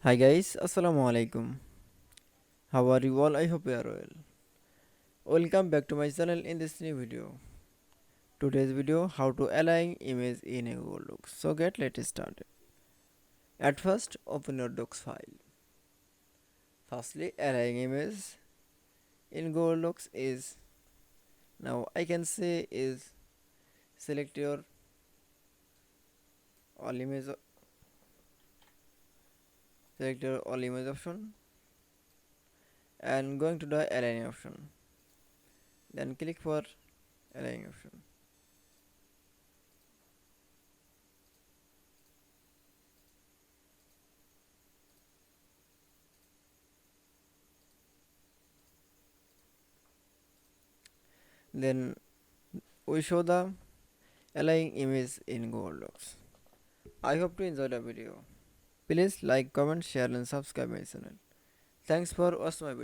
Hi guys, Assalamu Walaikum. How are you all? I hope you are well. Welcome back to my channel in this new video. Today's video how to align image in a Google Docs. So let's start. At first open your docs file. Firstly align image in Google Docs is now I can say is select your all image select your all image option and going to the align option. Then click for align option. Then we show the align image in Google Docs. I hope to enjoy the video. Please like, comment, share and subscribe my channel. Thanks for watching my video.